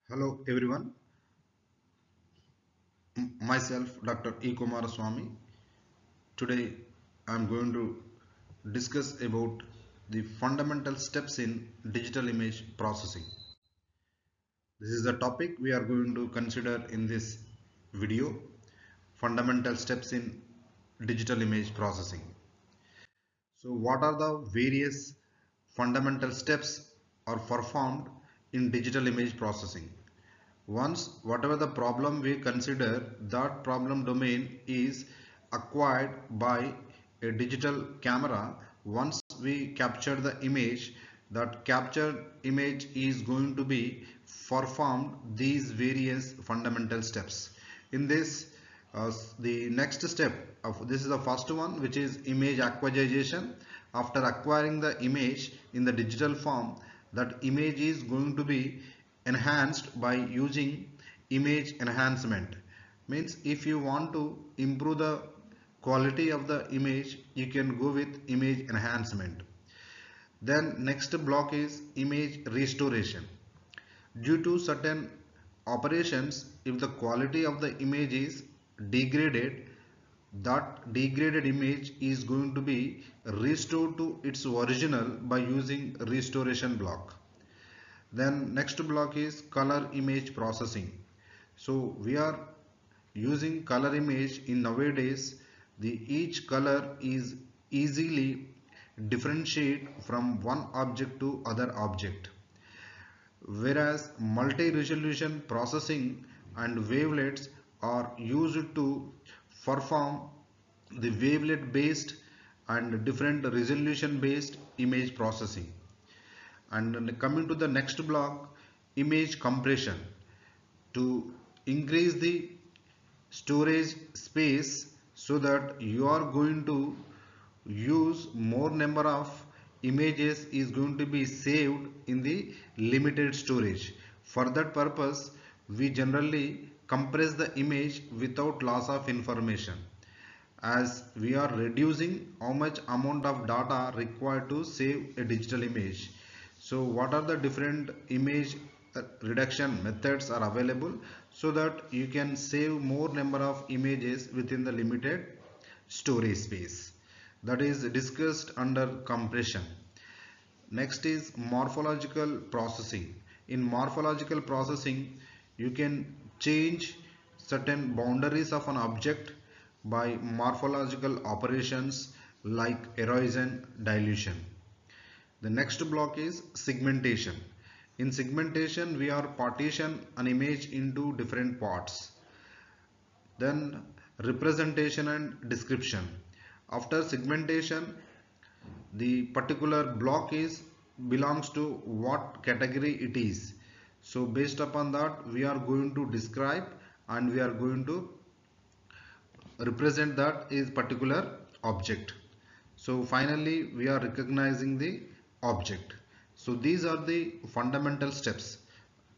Hello everyone, myself Dr. E. Kumaraswamy. Today I am going to discuss about the fundamental steps in digital image processing. This is the topic we are going to consider in this video, fundamental steps in digital image processing. So what are the various fundamental steps are performed in digital image processing? Once whatever the problem we consider, that problem domain is acquired by a digital camera. Once we capture the image, that captured image is going to be performed these various fundamental steps. In this, the next step of this is the first one, which is image acquisition. After acquiring the image in the digital form, that image is going to be enhanced by using image enhancement. Means if you want to improve the quality of the image, you can go with image enhancement. Then next block is image restoration. Due to certain operations, if the quality of the image is degraded, that degraded image is going to be restored to its original by using restoration block. Then next block is color image processing. So we are using color image in nowadays. The each color is easily differentiate from one object to other object, whereas multi-resolution processing and wavelets are used to perform the wavelet based and different resolution based image processing. And coming to the next block, image compression. To increase the storage space so that you are going to use more number of images is going to be saved in the limited storage. For that purpose, we generally compress the image without loss of information, as we are reducing how much amount of data required to save a digital image. So what are the different image reduction methods are available so that you can save more number of images within the limited storage space? That is discussed under compression. Next is morphological processing. In morphological processing, you can change certain boundaries of an object by morphological operations like erosion, dilution. The next block is segmentation. In segmentation, we are partition an image into different parts. Then representation and description. After segmentation, the particular block is belongs to what category it is. So based upon that, we are going to describe and we are going to represent that is particular object. So finally we are recognizing the object. So these are the fundamental steps.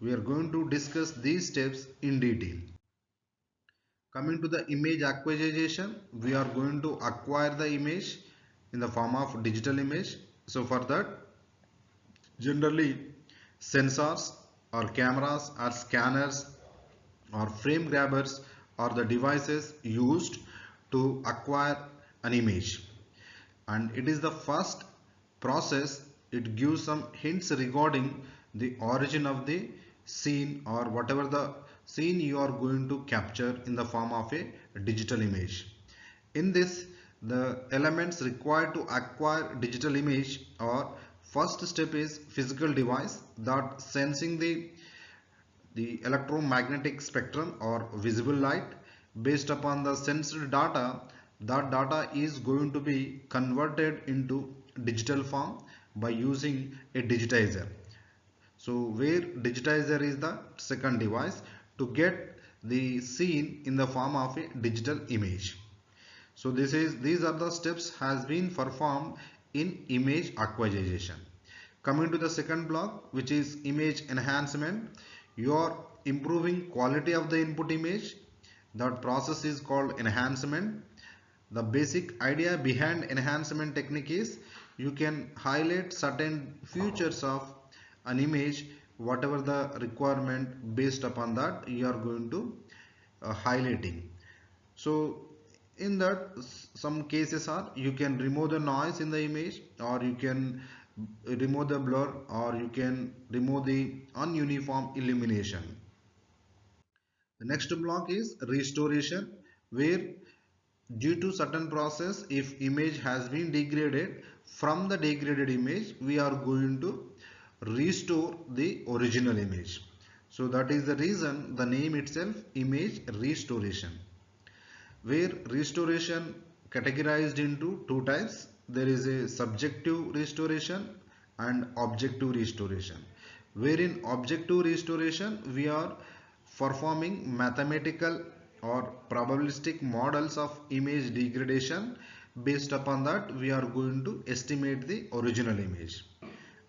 We are going to discuss these steps in detail. Coming to the image acquisition, we are going to acquire the image in the form of digital image. So for that, generally sensors or cameras or scanners or frame grabbers are the devices used to acquire an image, and it is the first process. It gives some hints regarding the origin of the scene or whatever the scene you are going to capture in the form of a digital image. In this, the elements required to acquire digital image are: first step is physical device that sensing the electromagnetic spectrum or visible light. Based upon the sensed data, that data is going to be converted into digital form by using a digitizer. So where digitizer is the second device to get the scene in the form of a digital image. So these are the steps has been performed in image acquisition. Coming to the second block, which is image enhancement, you are improving quality of the input image. That process is called enhancement. The basic idea behind enhancement technique is you can highlight certain features of an image whatever the requirement, based upon that you are going to highlighting. So in that, some cases are you can remove the noise in the image, or you can remove the blur, or you can remove the ununiform illumination. The next block is restoration, where due to certain process, if image has been degraded, from the degraded image we are going to restore the original image. So that is the reason the name itself, image restoration, where restoration categorized into two types. There is a subjective restoration and objective restoration. Wherein objective restoration, we are performing mathematical or probabilistic models of image degradation. Based upon that, we are going to estimate the original image.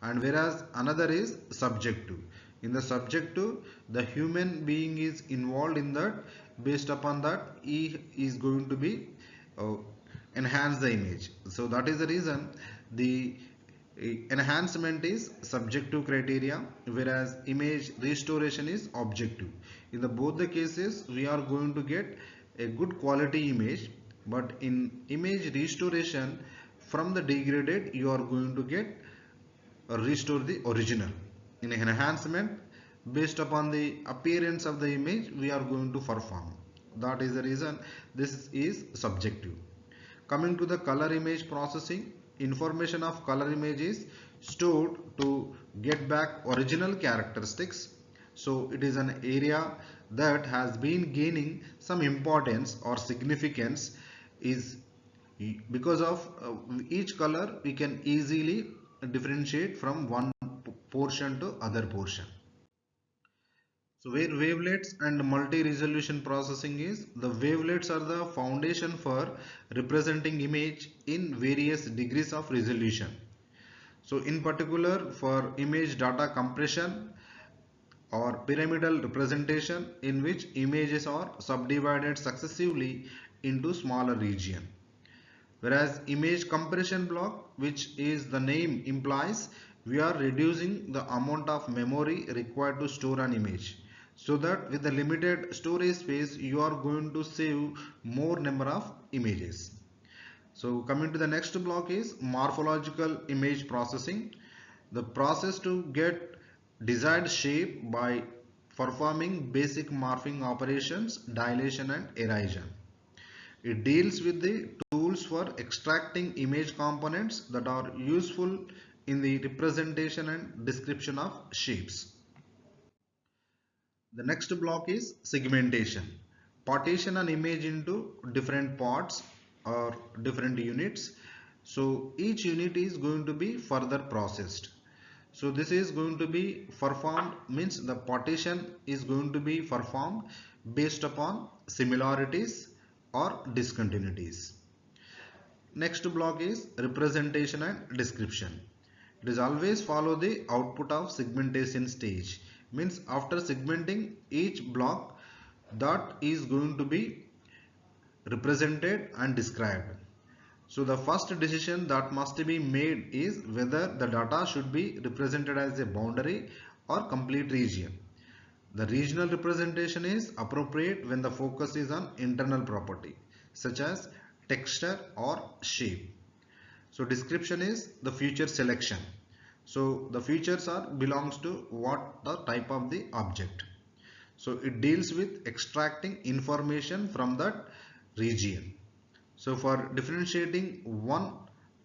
And whereas another is subjective. In the subjective, the human being is involved in that. Based upon that, he is going to be uh, enhance the image. So that is the reason the enhancement is subjective criteria, whereas image restoration is objective. In the both the cases, we are going to get a good quality image, but in image restoration, from the degraded you are going to get restore the original. In enhancement, based upon the appearance of the image, we are going to perform. That is the reason this is subjective. Coming to the color image processing, information of color image is stored to get back original characteristics. So it is an area that has been gaining some importance or significance, is because of each color we can easily differentiate from one portion to other portion. So where wavelets and multi-resolution processing is, the wavelets are the foundation for representing image in various degrees of resolution. So in particular, for image data compression or pyramidal representation, in which images are subdivided successively into smaller region. Whereas image compression block, which is the name implies, we are reducing the amount of memory required to store an image, so that with the limited storage space you are going to save more number of images. So coming to the next block is morphological image processing, the process to get desired shape by performing basic morphing operations, dilation and erosion. It deals with the tools for extracting image components that are useful in the representation and description of shapes. The next block is segmentation. Partition an image into different parts or different units. So each unit is going to be further processed. So this is going to be performed, means the partition is going to be performed based upon similarities or discontinuities. Next block is representation and description. It is always follow the output of segmentation stage. Means after segmenting each block, that is going to be represented and described. So the first decision that must be made is whether the data should be represented as a boundary or complete region. The regional representation is appropriate when the focus is on internal property such as texture or shape. So description is the feature selection. So the features are belongs to what the type of the object. So it deals with extracting information from that region. So for differentiating one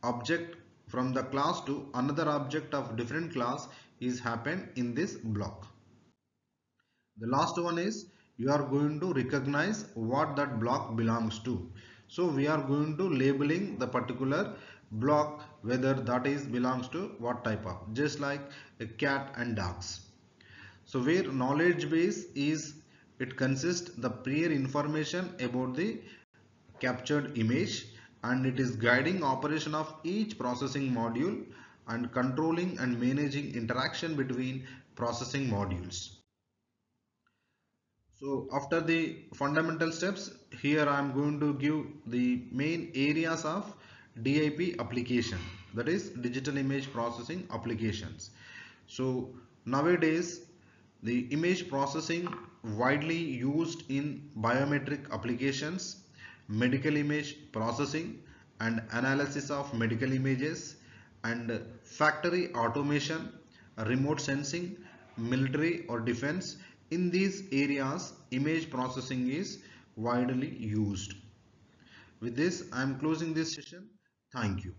object from the class to another object of different class is happened in this block. The last one is you are going to recognize what that block belongs to. So we are going to labeling the particular block whether that is belongs to what type of, just like a cat and dogs. So where knowledge base is, it consists the prior information about the captured image, and it is guiding operation of each processing module and controlling and managing interaction between processing modules. So after the fundamental steps, here I am going to give the main areas of DIP application, that is digital image processing applications. So Nowadays, the image processing widely used in biometric applications, medical image processing and analysis of medical images, and factory automation, remote sensing, military or defense. In these areas, image processing is widely used. With this, I am closing this session. Thank you.